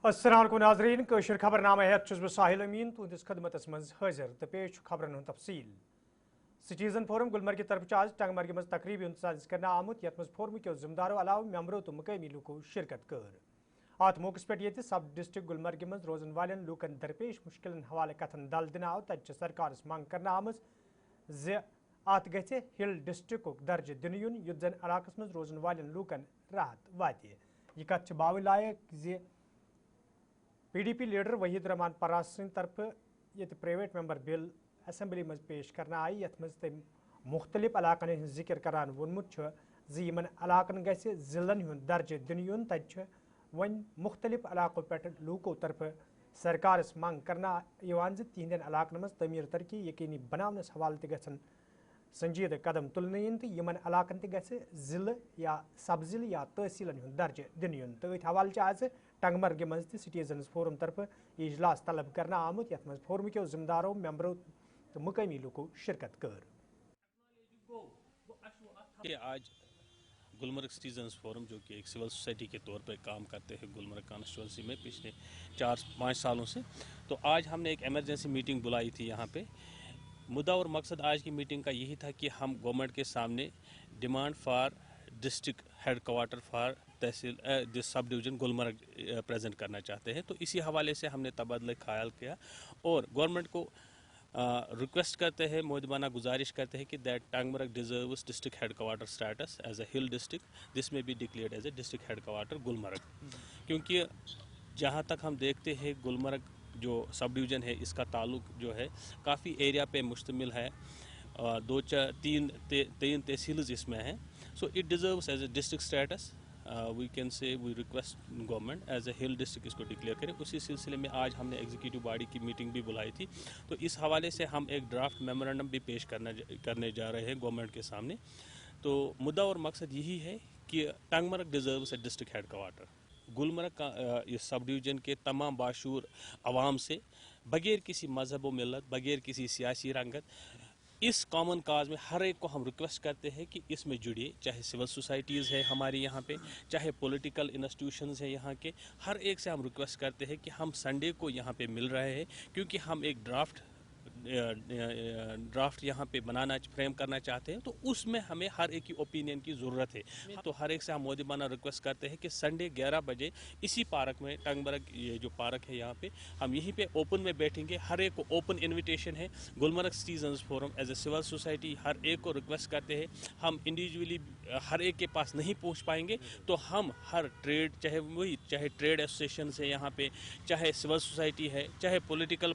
अस्सलाम वालेकुम नाज़रीन कशर खबरनामा हेत बह साहिल अमीन तुंदिस खदमतस मज हाजिर तो पेश खबरन हूं तफसील। सिटीजन फोरम गुलमर्ग की तरफ आज टंगमर्ग मज तकरीब इंतजाज करना आमुत यथ मज फोरम के जिम्मेदारों अलावा मेम्बरों तो मुकामी लूको शिरकत कर अत मौके पे सब डिस्ट्रिक्ट गुलमर्ग मज रोजन वालन लूकन दरपेश मुश्किल हवाले कथन दल दिन आव तत सरकार मंग कर आम अत गि हिल डिस्ट्रिक्ट दर्ज दिन युन युत जन इलाकस मज रोजन वालन लूकन राहत वात यह कथ बाव लायक PDP लीडर वहीद रहमान परास सिंह तरफ ये प्राइवेट मेंबर बिल असम्बली मज पेश करना आई यथ मज तम मुख्तलिफ इलाकन हज जिक्र करान वोनमुत इन इलाकन गि जिलन हुंद दर्ज दिन युन तत वन मुख्तलिफ इलाकों पे लूकों तरफ सरकार मंग करना तिहंदन इलाकन मज तमीर तरक्की यकीनी बनावनस हवाले गन संजीद कदम तुलन इन तो इन इलाकन जिले या सब जिले या तहसीलन हुंद दर्ज दिन युन तो हवाले आज टंगमर्ग मज सिटीजन्स फोरम तरफ इजलास तलब करना आमुत यथ मज फोरम के जिम्मेदारों मेम्बरों तो मुकामी लूकों शिरकत कर। आज गुलमर्ग सिटीजन्स फोरम जो कि एक सिविल सोसाइटी के तौर पर काम करते हैं गुलमर्ग कॉन्स्टिट्यूंसी में पिछले 4-5 सालों से, तो आज हमने एक इमरजेंसी मीटिंग बुलाई थी यहाँ पे। मुद्दा और मकसद आज की मीटिंग का यही था कि हम गवर्नमेंट के सामने demand for district head quarter for tehsil sub division Gulmarg present करना चाहते हैं। तो इसी हवाले से हमने तबादला ख्याल किया और गवर्नमेंट को रिक्वेस्ट करते हैं, मोदबाना गुजारिश करते हैं कि that Tangmarg deserves district head quarter status as a hill district, this may be declared as a district head quarter Gulmarg. क्योंकि जहाँ तक हम देखते हैं गुलमर्ग जो सब डिवीज़न है इसका ताल्लुक जो है काफ़ी एरिया पे मुश्तमिल है, तीन तहसील इसमें हैं। So it deserves as a district status. We can say we request government as a hill district इसको डिक्लेयर करें। उसी सिलसिले में आज हमने एग्जीक्यूटिव बॉडी की मीटिंग भी बुलाई थी, तो इस हवाले से हम एक ड्राफ्ट मेमोरेंडम भी पेश करने जा रहे हैं गवर्नमेंट के सामने। तो मुद्दा और मकसद यही है कि टंगमर्ग डिजर्व्स ए डिस्ट्रिक्ट हेड क्वार्टर। गुलमर्ग का इस सब डिवीज़न के तमाम बाशूर आवाम से बगैर किसी मजहब व मिलत, बगैर किसी सियासी रंगत, इस कॉमन काज में हर एक को हम रिक्वेस्ट करते हैं कि इसमें जुड़िए। चाहे सिविल सोसाइटीज़ है हमारे यहाँ पे, चाहे पॉलिटिकल इंस्टीट्यूशंस है यहाँ के, हर एक से हम रिक्वेस्ट करते हैं कि हम संडे को यहाँ पे मिल रहे हैं क्योंकि हम एक ड्राफ्ट यहाँ पे फ्रेम करना चाहते हैं। तो उसमें हमें हर एक की ओपिनियन की ज़रूरत है। तो हर एक से हम मोदीबाना रिक्वेस्ट करते हैं कि संडे 11 बजे इसी पार्क में, टंगमर्ग ये जो पार्क है यहाँ पे, हम यहीं पे ओपन में बैठेंगे। हर एक को ओपन इन्विटेशन है। Gulmarg citizens forum as a civil society हर एक को रिक्वेस्ट करते हैं। हम इंडिविजुअली हर एक के पास नहीं पहुँच पाएंगे, तो हम हर ट्रेड, चाहे ट्रेड एसोसिएशन है यहाँ पे, चाहे सिविल सोसाइटी है, चाहे पॉलिटिकल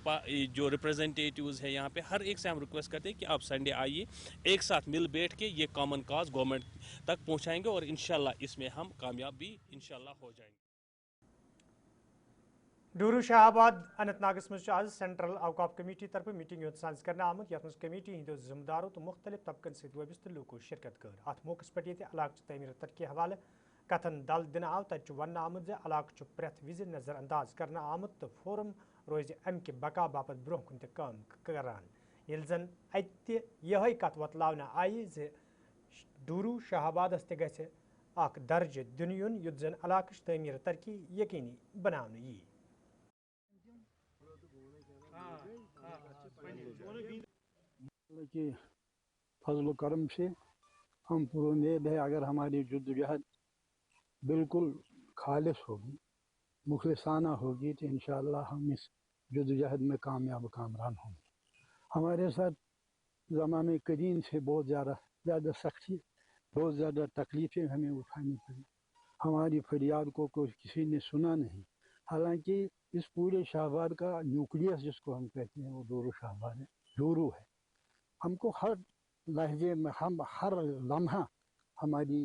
जो रिप्रेजेंटेटिव्स है यहाँ पे, हर एक से हम रिक्वेस्ट करते हैं कि आप संडे आइए, एक साथ मिल बैठ के ये कॉमन काज गवर्नमेंट तक पहुँचाएंगे और इंशाल्लाह इसमें हम कामयाब भी इंशाल्लाह हो जाएंगे। डूरू शाहबाद अनंतनागस मज आज सेंट्रल अवकाफ कमेटी तरफ मीटिंग इंतजाज करना आमुत यथ कमेटी हिंदो जिम्मेदारों तो मुख्तलिफ तबकन से वबस्त लूको शिरकत कर। अत मौके पे इलाक तमीर तरक्की हवाले कथन दल दिन आव तत वन आमुत इलाक प्रेथ विज नजर अंदाज करना आमुत तो फोरम रोज अम के बका बापत ब्रोह कुन काम करान। ये जन ये कथ वतलावन आई डूरू शाहबाद गख दर्ज दिन युन युत जन इलाक तमीर तरक्की यकीनी बनावन यी। कि फजल करम से हम पुरुमेद है अगर हमारी जद्दोजहद बिल्कुल खालिस होगी, मुखलिसाना होगी, तो इंशाअल्लाह हम इस जद्दोजहद में कामयाब कामरान होंगे। हमारे साथ ज़माने कदीम से बहुत ज़्यादा सख्ती, बहुत ज़्यादा तकलीफ़ें हमें उठानी पड़ी। हमारी फरियाद को कोई किसी ने सुना नहीं। हालांकि इस पूरे शाहबाद का न्यूक्लियस जिसको हम कहते हैं वो डूरू शाहबाद है, डूरू है। हमको हर लहजे में, हम हर लम्हा हमारी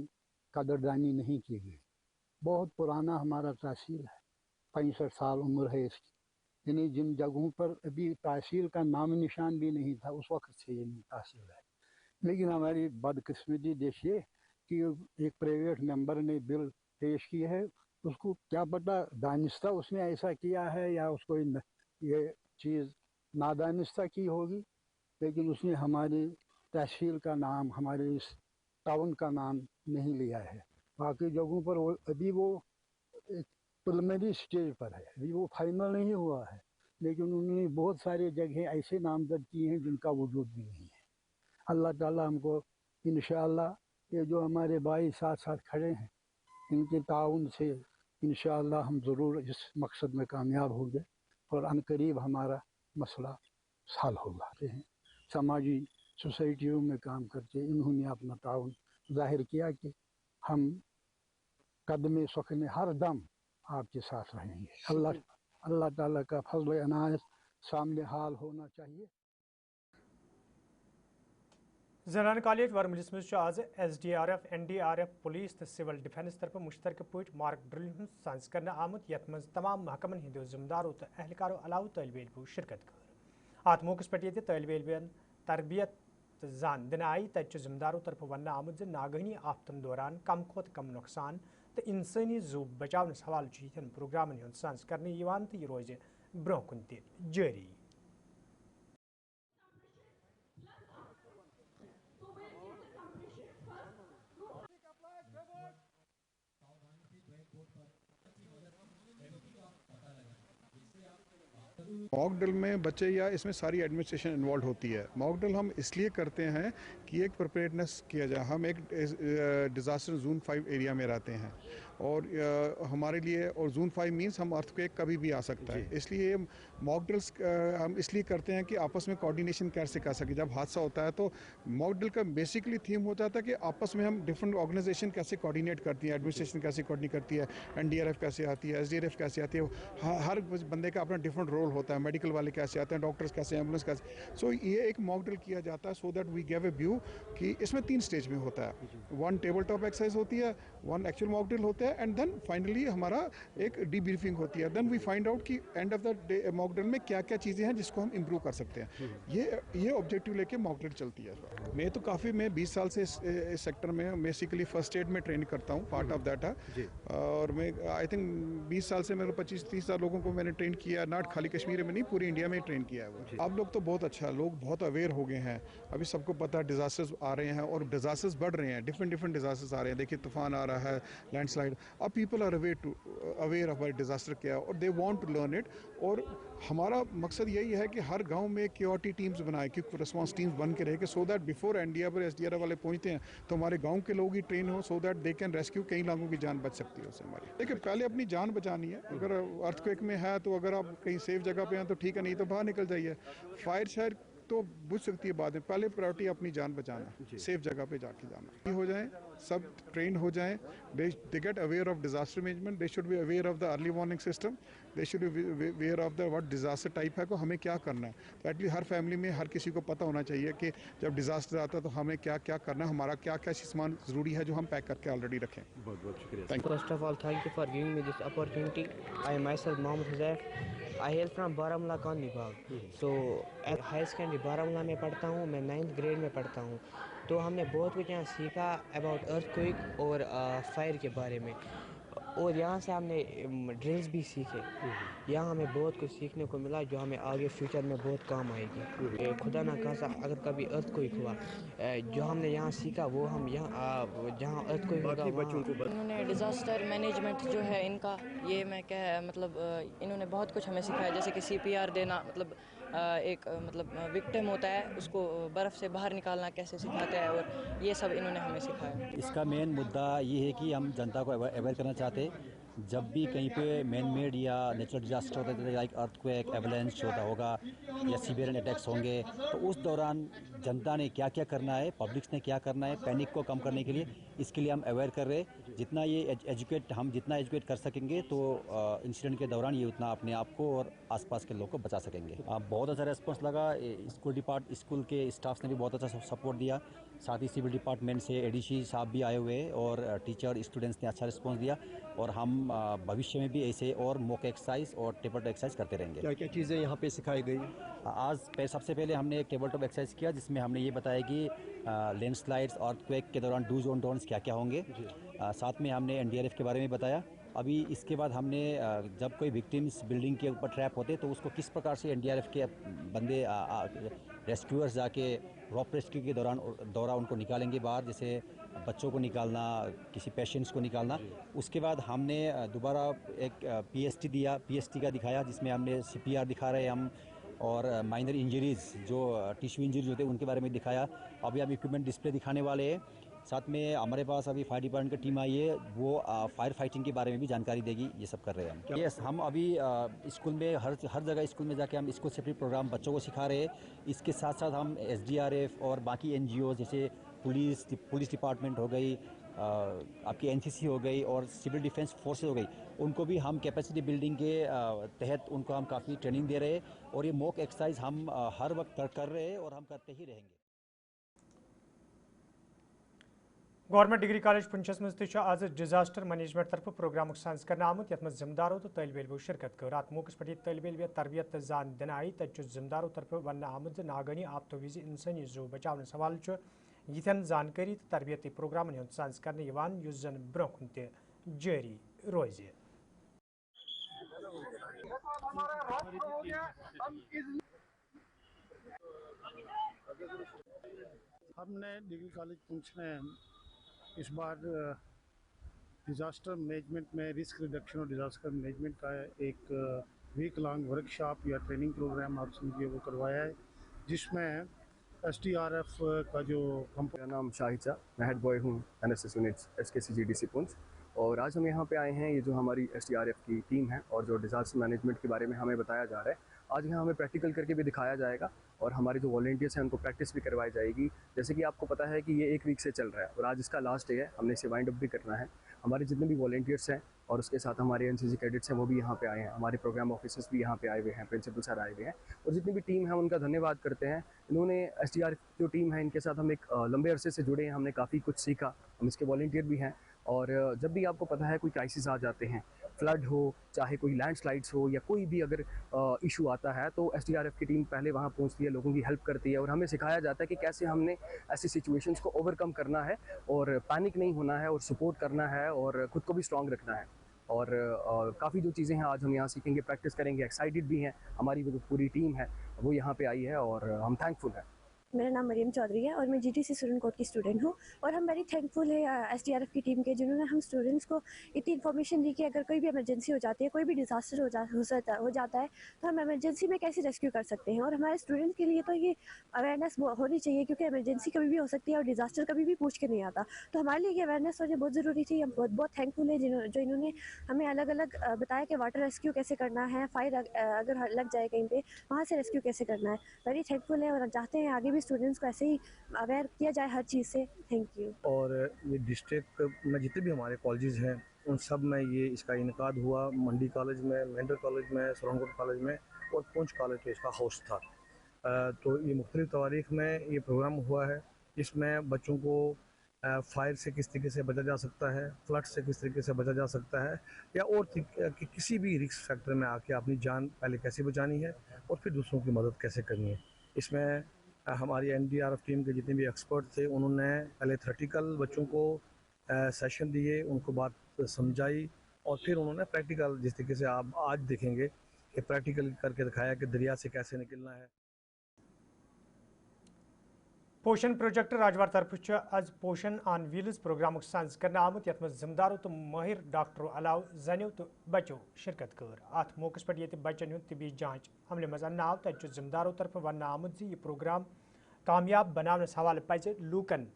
कदरदानी नहीं की गई। बहुत पुराना हमारा तहसील है, 65 साल उम्र है इसकी। यानी जिन जगहों पर अभी तहसील का नाम निशान भी नहीं था उस वक्त से ये तहसील है। लेकिन हमारी बदकिस्मती देखिए कि एक प्राइवेट मेंबर ने बिल पेश की है, उसको क्या पता दानिस्ता उसने ऐसा किया है या उसको ये चीज़ नादानिस्ता की होगी, लेकिन उसने हमारी तहसील का नाम, हमारे इस टाउन का नाम नहीं लिया है। बाकी जगहों पर अभी वो प्रिलिमिनरी स्टेज पर है, अभी वो फाइनल नहीं हुआ है, लेकिन उन्होंने बहुत सारी जगह ऐसे नामजद किए हैं जिनका वजूद भी नहीं है। अल्लाह ताला हमको इंशाअल्लाह ये जो हमारे भाई साथ साथ खड़े हैं इनके ताउन से इंशाअल्लाह हम ज़रूर इस मकसद में कामयाब होंगे और अनकरीब हमारा मसला हल होगा। समाजी सोसाइटियों में काम करते इन्होंने अपना ताउन जाहिर किया कि हम कदम सुखने हर दम आपके साथ रहेंगे। अल्लाह ताला का फजल अनायत सामने हाल होना चाहिए। जनान कॉलेज वर्मलिस मज आज SDRF, NDRF, पुलिस तो सिविल डिफेंस तरफ मुश्तरक पे मार्क ड्रिल सांस कर आमुत यथ मज तमाम महकमन हिंदो जिम्मेदारों तो एहलकारों अलाव तलब इल्मो शिरकत कर अत मौके पे ये तलब इल्मन तरबियत जान दिन आई तथ जिम्मेदारों तरफ वन आमुत नागहनी आफतन दौरान कम खोत कम नुकसान तो इंसानी जू बचावनस हवाल प्रोग्रामन हूं सांस कर तो यह रोज ब्रोह कुन जारी। मॉक ड्रिल में बच्चे या इसमें सारी एडमिनिस्ट्रेशन इन्वॉल्व होती है। मॉक ड्रिल हम इसलिए करते हैं कि एक प्रिपेयर्डनेस किया जाए। हम एक डिज़ास्टर जोन 5 एरिया में रहते हैं और हमारे लिए और जोन 5 मींस हम अर्थक्वेक कभी भी आ सकता है, इसलिए मॉक ड्रिल्स हम इसलिए करते हैं कि आपस में कोऑर्डिनेशन कैसे कर सके। जब हादसा होता है तो मॉक ड्रिल का बेसिकली थीम होता था कि आपस में हम डिफरेंट ऑर्गेनाइजेशन कैसे कोऑर्डिनेट करती है, एडमिनिस्ट्रेशन कैसे कोऑर्डिनेट करती है, NDRF कैसे आती है, SDRF कैसे आती है। हर बंदे का अपना डिफरेंट रोल होता है, मेडिकल वाले कैसे आते हैं, डॉक्टर्स कैसे, एम्बुलेंस कैसे। सो ये एक मॉक ड्रिल किया जाता है so that we give a view कि इसमें 3 स्टेज में होता है। 1 टेबल टॉप एक्सरसाइज होती है, 1 एक्चुअल मॉक ड्रिल होता है एंड देन फाइनली हमारा एक डीब्रीफिंग होती है। देन वी फाइंड आउट कि end of the mock drill में क्या क्या चीज़ें हैं जिसको हम इम्प्रूव कर सकते हैं। ये ऑब्जेक्टिव लेके मॉक ड्रिल चलती है। मैं 20 साल से इस सेक्टर में बेसिकली फर्स्ट एड में ट्रेन करता हूँ, पार्ट ऑफ दैट है। और मैं आई थिंक 20 साल से मेरे 25-30 साल लोगों को मैंने ट्रेन किया, नॉट खाली कश्मीर में नहीं, पूरी इंडिया में ट्रेन किया है वो। अब लोग तो बहुत अच्छा, लोग बहुत अवेयर हो गए हैं। अभी सबको पता है डिजास्टर्स आ रहे हैं और डिजास्टर्स बढ़ रहे हैं, डिफरेंट डिजास्टर्स आ रहे हैं। देखिए तूफान आ रहा है, लैंडस्लाइड। अब people are aware of disaster क्या और they want to learn it. और हमारा मकसद यही है कि हर गांव में क्यूआरटी टीम्स बनाए, क्विक रिस्पांस टीम्स बन के रहे कि सो दैट बिफोर NDRF और SDRF वाले पहुंचते हैं तो हमारे गांव के लोग ही ट्रेन हो, so that they can rescue. कई लोगों की जान बच सकती है उससे हमारी। देखिए पहले अपनी जान बचानी है। अगर अर्थक्वेक में है तो अगर आप कहीं सेफ जगह पे हैं तो ठीक है, नहीं तो बाहर निकल जाइए। फायर शायद तो बुझ सकती है बाद में, पहले प्रायोरिटी अपनी जान बचाना, सेफ जगह पे जाके जाना। हो जाए, सब ट्रेन हो जाएं, they get aware of disaster management, they should be aware of the early warning system, they should be aware of the what disaster type है को हमें क्या करना है। तो एटलीस्ट हर फैमिली में हर किसी को पता होना चाहिए कि जब डिजास्टर आता है तो हमें क्या क्या करना है, हमारा क्या क्या सामान ज़रूरी है जो हम पैक करके ऑलरेडी रखें। बहुत बहुत शुक्रिया। First of all, thank you for giving me this opportunity. I myself Mohammed Huzaif. I hail from Baramulla Konni Bagh. So at high secondary Baramulla में पढ़ता हूँ, मैं 9th grade में पढ़ता हूँ। तो हमने बहुत कुछ यहाँ सीखा अबाउट अर्थक्वेक और फायर के बारे में, और यहाँ से हमने ड्रिल्स भी सीखे। यहाँ हमें बहुत कुछ सीखने को मिला जो हमें आगे फ्यूचर में बहुत काम आएगी। खुदा ना खासा अगर कभी अर्थक्वेक हुआ, जो हमने यहाँ सीखा वो हम यहाँ जहाँ अर्थक्वेक होगा बच्चों को इन्होंने डिज़ास्टर मैनेजमेंट जो है इनका, ये मैं क्या मतलब इन्होंने बहुत कुछ हमें सिखाया, जैसे कि CPR देना, मतलब एक मतलब विक्टिम होता है उसको बर्फ़ से बाहर निकालना कैसे सिखाते हैं, और ये सब इन्होंने हमें सिखाया। इसका मेन मुद्दा ये है कि हम जनता को अवेयर करना चाहते हैं। जब भी कहीं पे मैन मेड या नेचुरल डिजास्टर होता है, लाइक अर्थक्वेक, एवलांच होता होगा या सीवियर अटैक्स होंगे, तो उस दौरान जनता ने क्या क्या करना है, पब्लिक्स ने क्या करना है, पैनिक को कम करने के लिए, इसके लिए हम अवेयर कर रहे हैं। जितना ये हम जितना एजुकेट कर सकेंगे तो इंसिडेंट के दौरान ये उतना अपने आप को और आसपास के लोग को बचा सकेंगे। बहुत अच्छा रेस्पॉन्स लगा। स्कूल के स्टाफ ने भी बहुत अच्छा सपोर्ट दिया। साथ ही सिविल डिपार्टमेंट से ADC साहब भी आए हुए और टीचर स्टूडेंट्स ने अच्छा रिस्पॉन्स दिया। और हम भविष्य में भी ऐसे और मॉक एक्सरसाइज और टेबल टॉप एक्सरसाइज करते रहेंगे। क्या क्या चीज़ें यहाँ पे सिखाई गई? आज सबसे पहले हमने एक टेबल टॉप एक्सरसाइज किया जिसमें हमने ये बताया कि लैंडस्लाइड्स और अर्थक्वेक के दौरान डूज और डोंट्स क्या क्या होंगे। साथ में हमने NDRF के बारे में बताया। अभी इसके बाद हमने जब कोई विक्टिम्स बिल्डिंग के ऊपर ट्रैप होते तो उसको किस प्रकार से NDRF के बंदे रेस्क्यूअर्स जाके रॉप रेस्क्यू के दौरा उनको निकालेंगे बाहर, जैसे बच्चों को निकालना, किसी पेशेंट्स को निकालना। उसके बाद हमने दोबारा एक पीएसटी का दिखाया, जिसमें हमने CPR दिखा रहे हैं हम, और माइनर इंजरीज़ जो टिश्यू इंजरीज होते हैं उनके बारे में दिखाया। अभी हम इक्विपमेंट डिस्प्ले दिखाने वाले हैं। साथ में हमारे पास अभी फायर डिपार्टमेंट की टीम आई है, वो फायर फाइटिंग के बारे में भी जानकारी देगी। ये सब कर रहे हैं हम। यस, हम अभी स्कूल में हर जगह स्कूल में जाके हम स्कूल सेफ्टी प्रोग्राम बच्चों को सिखा रहे हैं। इसके साथ साथ हम SDRF और बाकी NGO जैसे पुलिस डिपार्टमेंट हो गई, आपकी NCC हो गई और सिविल डिफेंस फोर्सेज हो गई, उनको भी हम कैपेसिटी बिल्डिंग के तहत उनको हम काफ़ी ट्रेनिंग दे रहे हैं। और ये मॉक एक्सरसाइज हम हर वक्त कर रहे हैं और हम करते ही रहेंगे। गवर्नमेंट डिग्री कॉलेज पुंछस मज आज डिजास्टर मैनेजमेंट तरफ प्रोग्राम साइंस कर आमुत, यथ जिम्मेदारों तो तलब इलमो शिरकत कर। अत मौके पे तलब इलम तरबियत तो जान दिन आई। तत जिम्मेदारों तरफ वन आमुत नागनी आफतो विज इंसानी जो बचाव सवाल यिथन जानकारी तो तरबियती प्रोग्रामन हुंद साइंस करने युस जन ब्रोह ते जारी रोज। हमने डिग्री कॉलेज पुंछ में इस बार डिज़ास्टर मैनेजमेंट में रिस्क रिडक्शन और डिज़ास्टर मैनेजमेंट का एक वीक लॉन्ग वर्कशॉप या ट्रेनिंग प्रोग्राम आप समझिए वो करवाया है, जिसमें SDRF का जो मेरा नाम शाहिद शाह, मैं हेड बॉय हूँ NSS यूनिट्स SKCGDC पुंछ। और आज हम यहाँ पे आए हैं, ये जो हमारी SDRF की टीम है और जो डिज़ास्टर मैनेजमेंट के बारे में हमें बताया जा रहा है, आज यहाँ हमें प्रैक्टिकल करके भी दिखाया जाएगा और हमारे जो वॉलंटियर्स हैं उनको प्रैक्टिस भी करवाई जाएगी। जैसे कि आपको पता है कि ये 1 वीक से चल रहा है और आज इसका लास्ट डे है, हमने इसे वाइंड अप भी करना है। हमारे जितने भी वॉलंटियर्स हैं और उसके साथ हमारे NCC कैडेट्स हैं वो भी यहाँ पे आए हैं, हमारे प्रोग्राम ऑफिसर्स भी यहाँ पे आए हुए हैं, प्रिंसिपल सर आए हुए हैं और जितनी भी टीम है उनका धन्यवाद करते हैं। इन्होंने SDRF जो टीम है इनके साथ हम एक लंबे अरसे से जुड़े हैं, हमने काफ़ी कुछ सीखा, हम इसके वॉलंटियर भी हैं। और जब भी आपको पता है कोई क्राइसिस आ जाते हैं, फ्लड हो, चाहे कोई लैंडस्लाइड्स हो या कोई भी अगर इशू आता है, तो SDRF की टीम पहले वहाँ पहुँचती है, लोगों की हेल्प करती है और हमें सिखाया जाता है कि कैसे हमने ऐसी सिचुएशंस को ओवरकम करना है और पैनिक नहीं होना है और सपोर्ट करना है और ख़ुद को भी स्ट्रॉन्ग रखना है। और काफ़ी जो चीज़ें हैं आज हम यहाँ सीखेंगे, प्रैक्टिस करेंगे, एक्साइटेड भी हैं। हमारी वो जो पूरी टीम है वो यहाँ पे आई है और हम थैंकफुल हैं। मेरा नाम मरियम चौधरी है और मैं GTC स्टूडेंट कोड की स्टूडेंट हूँ और हम वेरी थैंकफुल है SDRF की टीम के, जिन्होंने हम स्टूडेंट्स को इतनी इन्फॉर्मेशन दी कि अगर कोई भी इमरजेंसी हो जाती है, कोई भी डिज़ास्टर हो जाता है, तो हम इमरजेंसी में कैसे रेस्क्यू कर सकते हैं। और हमारे स्टूडेंट्स के लिए तो ये अवेयरनेस होनी चाहिए, क्योंकि इमरजेंसी कभी भी हो सकती है और डिज़ास्टर कभी भी पूछ के नहीं आता। तो हमारे लिए ये अवेयरनेस और ये बहुत ज़रूरी थी। हम बहुत थैंकफुल है जो इन्होंने हमें अलग अलग बताया कि वाटर रेस्क्यू कैसे करना है, फायर अगर लग जाए कहीं पर वहाँ से रेस्क्यू कैसे करना है। वेरी थैंकफुल है और चाहते हैं आगे भी स्टूडेंट्स को ऐसे ही अवेयर किया जाए हर चीज़ से। Thank you. और ये डिस्ट्रिक्ट में जितने भी हमारे कॉलेजेस हैं उन सब में ये इसका इनकाद हुआ। मंडी कॉलेज में, मेंढर कॉलेज में, सोलंगकोट कॉलेज में और पुंछ कॉलेज में इसका होस्ट था। तो ये मुख्तलिफ तवारीख में ये प्रोग्राम हुआ है, जिसमें बच्चों को फायर से किस तरीके से बचा जा सकता है, फ्लड से किस तरीके से बचा जा सकता है, या और कि किसी भी रिस्क फैक्टर में आके अपनी जान पहले कैसे बचानी है और फिर दूसरों की मदद कैसे करनी है। इसमें हमारी NDRF टीम के जितने भी एक्सपर्ट थे उन्होंने पहले थ्योरेटिकल बच्चों को सेशन दिए, उनको बात समझाई और फिर उन्होंने प्रैक्टिकल, जिस तरीके से आप आज देखेंगे कि प्रैक्टिकल करके दिखाया कि दरिया से कैसे निकलना है। पोषण प्रोजेक्ट राजवार तरफ आज पोषण ऑन व्हील्स प्रोग्राम साइंस कर आमुत, यथ जिम्मेदारों तो माहिर डॉक्टरों अलाव जनो तो बचो शिरकत कर। अत मौके पे बच्चन हूं तबी जांच अमल मज आव। तत जिम्मेदारों तरफ वन आमुत यह प्रोग्राम कामयाब बनाने हवाले पज लूकन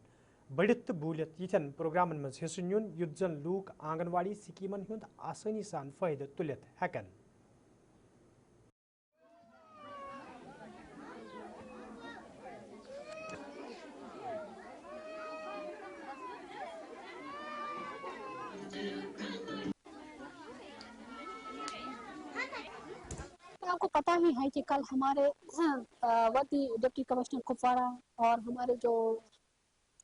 बढ़ित तो बूलित यिथन प्रोग्रामन मज हिस्स नुन युत जन लूक आंगनवाड़ी स्कीमन हुंद आसानी सान फायदे तुलित हेकन। आपको पता ही है कि कल हमारे वर्दी डिप्टी कमिश्नर कुपवाड़ा और हमारे जो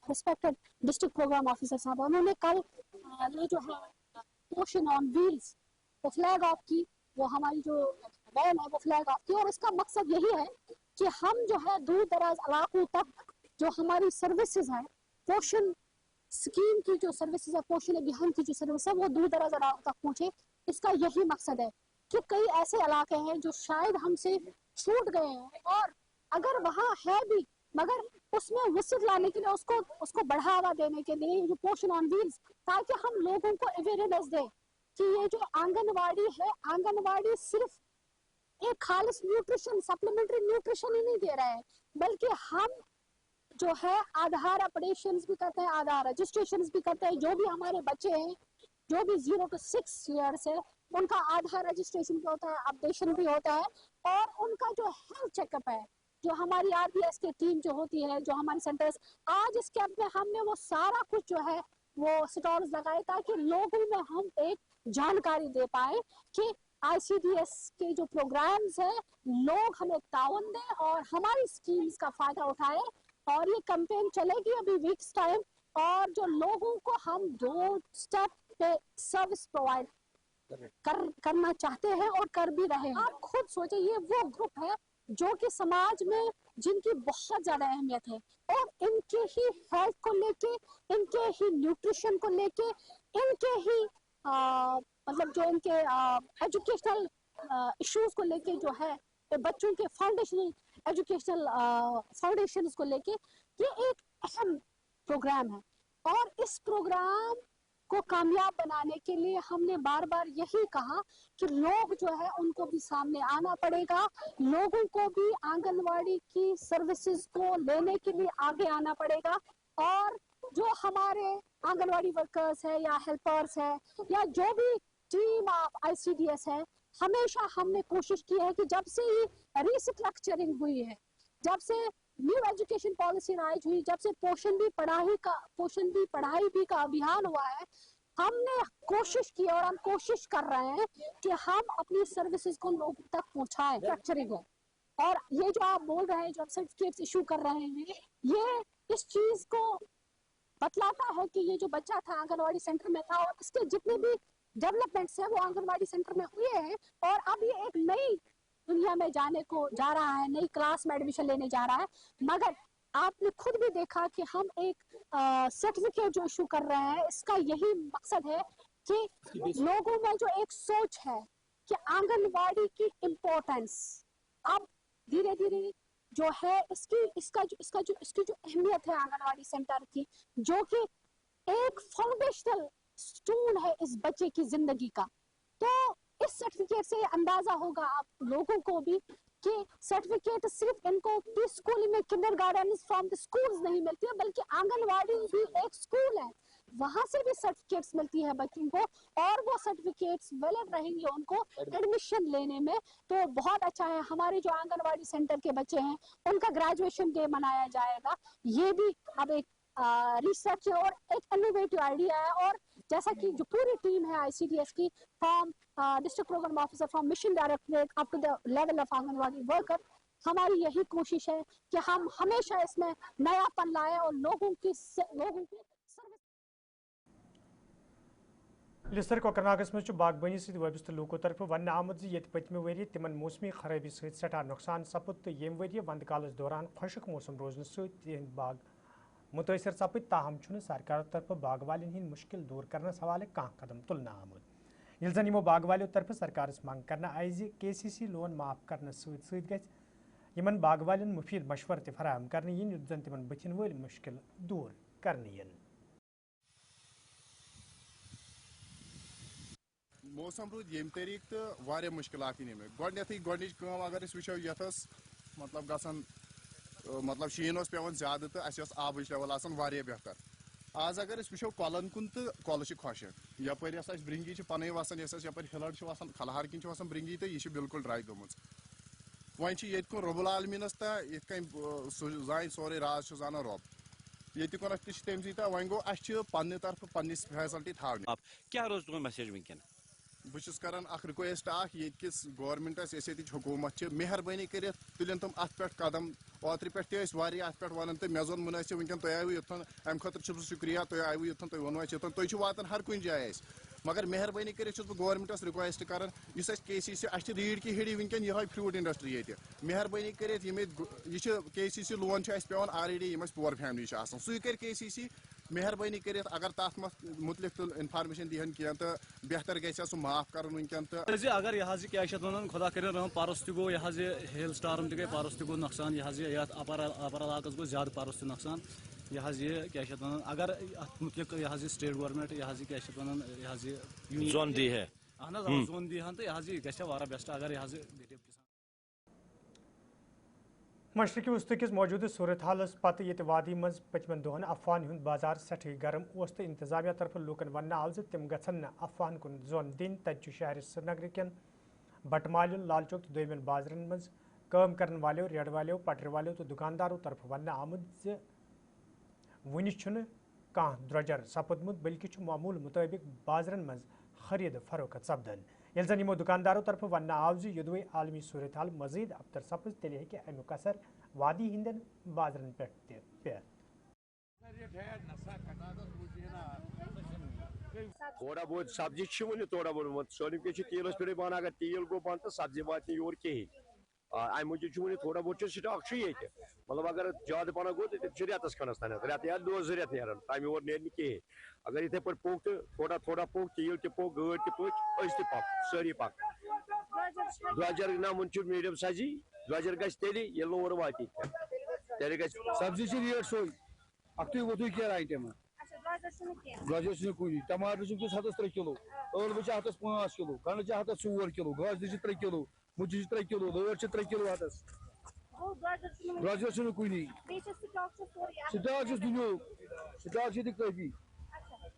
रिस्पेक्टेड डिस्ट्रिक्ट प्रोग्राम ऑफिसर साहब, उन्होंने कल ये जो है पोषण ऑन व्हील्स वो फ्लैग ऑफ की, वो हमारी जो वैन है वो फ्लैग ऑफ की। और इसका मकसद यही है कि हम जो है दूर दराज इलाकों तक जो हमारी सर्विसेज हैं, पोषण स्कीम की जो सर्विसेज है, पोषण अभियान की जो सर्विस है, वो दूर दराज इलाकों तक पहुँचे। इसका यही मकसद है कि कई ऐसे इलाके हैं जो शायद हमसे छूट गए हैं और अगर वहाँ है भी मगर उसमें वसत लाने के लिए, उसको बढ़ावा देने के लिए जो पोषण ऑन व्हील्स, ताकि हम लोगों को अवेयरनेस दें कि ये जो आंगनवाड़ी है, आंगनवाड़ी सिर्फ एक खालिस न्यूट्रिशन, सप्लीमेंट्री न्यूट्रिशन ही नहीं दे रहा है, बल्कि हम जो है आधार अपडेशंस भी करते हैं, आधार रजिस्ट्रेशंस भी करते हैं। जो भी हमारे बच्चे हैं, जो भी 0 to 6 years है, उनका आधार रजिस्ट्रेशन भी होता है, अपडेशन भी होता है, और उनका जो हेल्थ चेकअप है, जो हमारी RBS की टीम जो होती है, जो हमारे सेंटर्स, आज इस कैंप में हमने वो सारा कुछ जो है वो स्टॉल्स लगाए ताकि लोगों में हम एक जानकारी दे पाए कि ICDS के जो प्रोग्राम्स है, लोग हमें ताउन दें और हमारी स्कीम्स का फायदा उठाए। और ये कैंपेन चलेगी अभी वीक्स टाइम, और जो लोगों को हम 2 स्टेप पे सर्विस प्रोवाइड करना चाहते हैं और कर भी रहे हैं। आप खुद सोचिए, ये वो ग्रुप है जो कि समाज में जिनकी बहुत ज्यादा अहमियत है, और इनके ही हेल्थ को लेके, इनके ही न्यूट्रिशन को लेके, इनके ही मतलब जो इनके एजुकेशनल इश्यूज को लेके जो है, बच्चों के फाउंडेशनल एजुकेशनल फाउंडेशंस को लेके, ये एक अहम प्रोग्राम है। और इस प्रोग्राम को कामयाब बनाने के लिए हमने बार बार यही कहा कि लोग जो है उनको भी सामने आना पड़ेगा, लोगों को भी आंगनवाड़ी की सर्विसेज को लेने के लिए आगे आना पड़ेगा। और जो हमारे आंगनवाड़ी वर्कर्स है या हेल्पर्स है या जो भी टीम ऑफ ICDS है, हमेशा हमने कोशिश की है कि जब से ही रिस्ट्रक्चरिंग हुई है, जब से न्यू एजुकेशन पॉलिसी राइज हुई, जब से पोषण भी पढ़ाई भी का अभियान हुआ है, हमने कोशिश की और हम कोशिश कर रहे हैं कि हम अपनी सर्विसेज को लोगों तक पहुंचाएं, स्ट्रक्चरिंग हो। और ये जो आप बोल रहे हैं, जो सर्टिफिकेट्स इशू कर रहे हैं, ये इस चीज को बतलाता है कि ये जो बच्चा था आंगनवाड़ी सेंटर में था, और इसके जितने भी डेवलपमेंट्स है वो आंगनवाड़ी सेंटर में हुए हैं, और अब ये एक नई दुनिया में जाने को जा रहा है, नई क्लास में एडमिशन लेने जा रहा है। मगर आपने खुद भी देखा कि हम एक सर्टिफिकेट जो इशू कर रहे हैं, इसका यही मकसद है कि लोगों में जो एक सोच है कि आंगनवाड़ी की इम्पोर्टेंस अब धीरे धीरे जो है इसकी जो अहमियत है आंगनवाड़ी सेंटर की, जो कि एक फाउंडेशनल स्टोन है इस बच्चे की जिंदगी का। तो इस सर्टिफिकेट से अंदाजा होगा आप लोगों को भी कि सर्टिफिकेट सिर्फ इनको प्री स्कूल में किंडरगार्टन फ्रॉम द स्कूल्स नहीं मिलती है, बल्कि आंगनवाड़ी भी एक स्कूल है, वहां से भी सर्टिफिकेट्स मिलती है बच्चों को, और वो सर्टिफिकेट्स वैलिड रहेंगे उनको एडमिशन लेने में। तो बहुत अच्छा है, हमारे जो आंगनवाड़ी सेंटर के बच्चे हैं उनका ग्रेजुएशन डे मनाया जाएगा। ये भी अब एक रिसर्च और एक इनोवेटिव आइडिया है। और जैसा कि जो पूरी टीम है ICDS की, from district program officer, from mission directorate up to the level of anganwadi worker, हमारी यही कोशिश है कि हम हमेशा इसमें नयापन लाएं और लोगों की सर्विस। लिस्टर कोकरनागस में बागबानी से वबस्त लोगों तरफ वन आमद ये पतमे वरी तिमन मौसमी खराबी सहित सठा नुकसान सपुद, तो येम वरी वंद कालस दौरान खुशक मौसम रोजन सहित बाग मुतासर सपद। ताहम सरकार तरफ बाग वालन हिंद मुश्किल दूर करने हवाले कह कदम तुलना आमुद। ये जन यमो बाग वालों तरफ सरकार मंग करना आई KCC लोन माफ करने सहित बाग वालन मुफीद मशवर त फराहम करने इन युत जन तिमन बथिन वल मुश्किल दूर करने। मौसम रूद ये तरीक तो वारिया मुश्किलात इन गोडनथी गोडनिच अगर वो यथस मतलब गसन मतलब शीन पेवान ज्यादा तो अस आबच लेवल वारिया बेहतर। आज अगर वो कलन कुन तो कल खुशक यपर ब्रिंगी पन वसान यपर हिलड़ वसान खलहार किन वसान ब्रिंगी तो यह बिल्कुल ड्राई गम। वह ये रबुल आलमीनस तो ये जान सोरे राज जाना रब ये कुन तम तो वह गो पन्ने तरफ पन्नी फैसलिटी था। क्या रोज तुम मैसेज वनकन बहुत करान रिक्वेस्ट किस गवर्नमेंटस हुकूमत मेहरबानी कर तुलन तुम अत पे कदम ओत्र पे अत पे वन तो मे जोन मुनासिब वनकन तुम आयु योन अम खुद शुक्रिया तुम आयु योन तुम वोन योन तुम वातान हर कुछ जाए मगर मेहरबानी कर गवर्नमेंटस रिक्वेस्ट करान इस KCC रीड की हिड़ी वनकन यह फ्रूट इंडस्ट्री ये मेहरबानी कर KCC लोन पे ऑलरेडी पोर फैमिली सू कर KCC مہربانی کٔرِتھ اگر تَتھ متعلق انفارمیشن دِہن کینٛہہ تہٕ بہتر گژھِ سُہ معاف کرُن وٕنکٮ۪ن تہٕ اگر یہ کیا ونان خدا کر پرس تہ گو یہ ہیل سٹارم تہ گئی پرس تہ گو نقصان یہ اپر علاقس گو زیادہ پرس تہ نقصان یہ کیا ونان اگر ات متعلق یہ سٹیٹ گورنمنٹ یہ کیا ونان یہ زون دی ہے اہن زون دی ہن تو یہ گھس واریاہ بیسٹ اگر یہ مشرقی وسطی کس موجودہ صورت حالس پتہ یہ وادی مز پتمن دہن افوان ہند بازار سٹھی گرم اس تو انتظامیہ طرف لوکن ون آو تم گھن افوان کن زون دن تت شہر سرینگر کن بٹمال لال چوک تو دویمن بازرن مز کام کرن والو ریڑ والو پٹر والو تو دکانداروں طرف ون آمد ون کان درجر سپدمت بلکہ معمول مطابق بازرن مز خرید فروخت سپدان یل زن یمو دکانداروں طرف ون آو یدوے عالمی صورت حال مزید ابتر سپز تیل ہیکہ امیک اثر وادی ہندن بازرن پہ پیت تھوڑا بہت سبزی تھوڑا بہت سٲلِم کینٛہہ چھُ تیٖلس پٮ۪ٹھٕے بنان اگر تیٖل گوٚو بنٛد تہٕ سبزی واتہِ نہٕ یور کِہیٖنۍ امہِ موٗجوٗب چھُ وُنہِ تھوڑا بہت سٹاک چھُ ییٚتہِ مطلب اگر زیادٕ پہن گوٚو تہٕ تیٚلہِ چھُ رٮ۪تس کھنڈس تانٮ۪تھ رٮ۪تھ یا 2 رٮ۪تھ نیران تمہِ اور نیرِ نہٕ کِہیٖنۍ اگر یِتھے پٲٹھۍ پوٚک تہٕ تھوڑا پوٚک تیٖل تہِ پوٚک گٲڑۍ تہِ پٔچ أسۍ تہِ پک سٲری پک درٛۄجر نمُن چھُ میٖڈیم سایزی درٛۄجر گژھِ تیٚلہِ ییٚلہِ نہٕ اورٕ واتی تیٚلہِ گژھِ سبزی چھِ ریٹ سۄے اکھتُے ووٚتھُے کیٛاہ آیٹم درٛۄجر چھُنہٕ کُنی ٹماٹر چھِ وٕنکٮ۪س ہتس 3 کِلوٗ ٲلوٕ چھِ ہتس 5 کِلوٗ گنڈٕ چھِ ہتس 4 کِلوٗ گازرِ چھِ 3 کِلوٗ مُجہِ چھِ 3 کِلوٗ لٲر چھِ 3 کِلوٗ ہتس درٛۄجر چھُنہٕ کُنی سٹاک چھُس دُنیہُک سٹاک چھِ ییٚتہِ کٲفی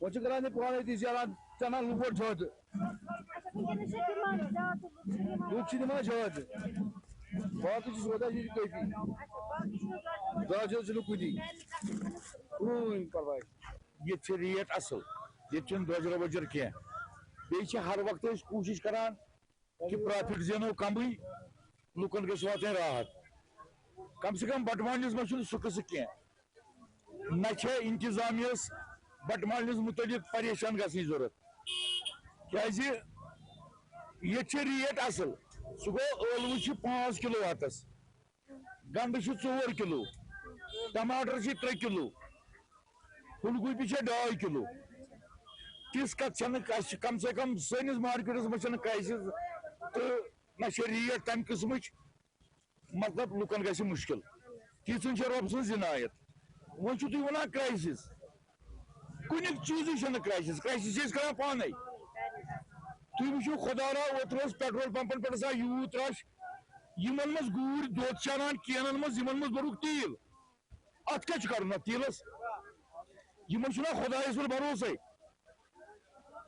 وۄنۍ چھِ کران یہِ پانے تہِ زینان ژنان لُکو زیادٕ لُکھ چھِ نِوان زیادٕ باقٕے چھِ سودا چھِ ییٚتہِ کٲفی درٛۄجر چھُنہٕ کُنی کٕہٕنۍ پرواے یہ ریٹ اصل یہ درجر وجر کی بیٚیہِ ہر وقت کوشش کران کہ پرافٹ زینو کمٕے لُکن گژھِ واتٕنۍ راحت کم سے کم بٹمالنس منٛز چھُنہٕ سُہ قصہٕ کینٛہہ نہ چھِ انتظامیہس بٹمالنس متعلق پریشان گژھنٕچ ضرورت کیازِ ییٚتہِ چھِ ریٹ اصل سُہ گوٚو ٲلوٕ چھِ 5 کِلوٗ ہتس گنڈٕ چھِ 4 کِلوٗ ٹماٹر چھِ 3 کِلوٗ پھول گوبی چھِ 2.5 کِلوٗ تِژھ کتھ چھنہٕ اسہِ کم سے کم سٲنِس مارکیٹس منٛز چھنہٕ کیسِز تہٕ نہ چھِ ریٹ تمہِ قٕسمٕچ مطلب لُکن گژھِ مُشکل تیٖژن چھِ رۄب سٕنٛز عنایت وۄنۍ چھِو تُہۍ ونان کرایسِز کُنیُک چیٖزٕے چھنہٕ کرایسِز کرایسِز چھِ أسۍ کران پانے تُہۍ وٕچھِو خۄدا را اوترٕ اوس پیٹرول پمپن پٮ۪ٹھ آسان یوٗت رش یِمن منٛز گوٗرۍ دۄد چھِ انان کینن منٛز یِمن منٛز بوٚرُکھ تیٖل اتھ کیٛاہ چھُ کرُن اتھ تیٖلس یِمن چھُنہ خۄدایس پٮ۪ٹھ بھروسے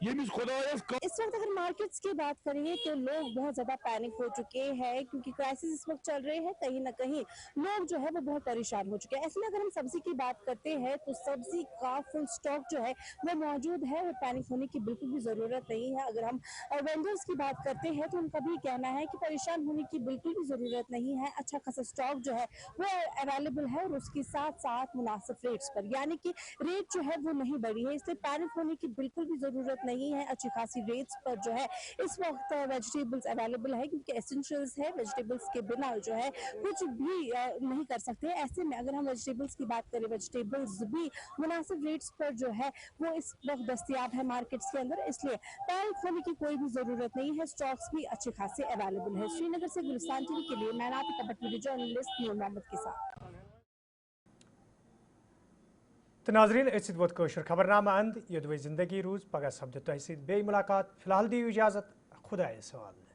اس وقت اگر مارکیٹس کی بات کریں گے تو لوگ بہت زیادہ پینک ہو چکے ہیں کیونکہ کرائسس اس وقت چل رہے ہیں کہیں نہ کہیں لوگ جو ہے وہ بہت پریشان ہو چکے ہیں ایسے میں اگر ہم سبزی کی بات کرتے ہیں تو سبزی کا فل سٹاک جو ہے وہ موجود ہے اور پینک ہونے کی بالکل بھی ضرورت نہیں ہے اگر ہم وینڈرز کی بات کرتے ہیں تو ان کا بھی کہنا ہے کہ پریشان ہونے کی بالکل بھی ضرورت نہیں ہے اچھا خاصا سٹاک جو ہے وہ اویلیبل ہے اور اس کے ساتھ ساتھ مناسب ریٹس پر یعنی کہ ریٹ جو ہے وہ نہیں بڑھی ہے اس لیے پینک ہونے کی بالکل بھی ضرورت نہیں ہے اچھی خاصی ریٹس پر جو ہے اس وقت ویجیٹیبلز اویلیبل ہے کیونکہ ایسنشلز ہے ویجیٹیبلز کے بنا جو ہے کچھ بھی نہیں کر سکتے ایسے میں اگر ہم ویجیٹیبلز کی بات کریں ویجیٹیبلز بھی مناسب ریٹس پر جو ہے وہ اس وقت دستیاب ہے مارکیٹس کے اندر اس لیے پینک ہونے کی کوئی بھی ضرورت نہیں ہے سٹاکس بھی اچھے خاصے اویلیبل ہے سری نگر سے گلستان ٹی وی کے لیے میں ناطقہ بٹ ویڈیو جرنلسٹ نور محمد کے ساتھ تو ناظرین ات ووت کٲشُر خبرنامہ اند یودوے زندگی روز پگہ سپدِ تۄہہِ سۭتۍ بیٚیہِ مُلاقات فی الحال دِیِو اجازت خۄدایس حوالہٕ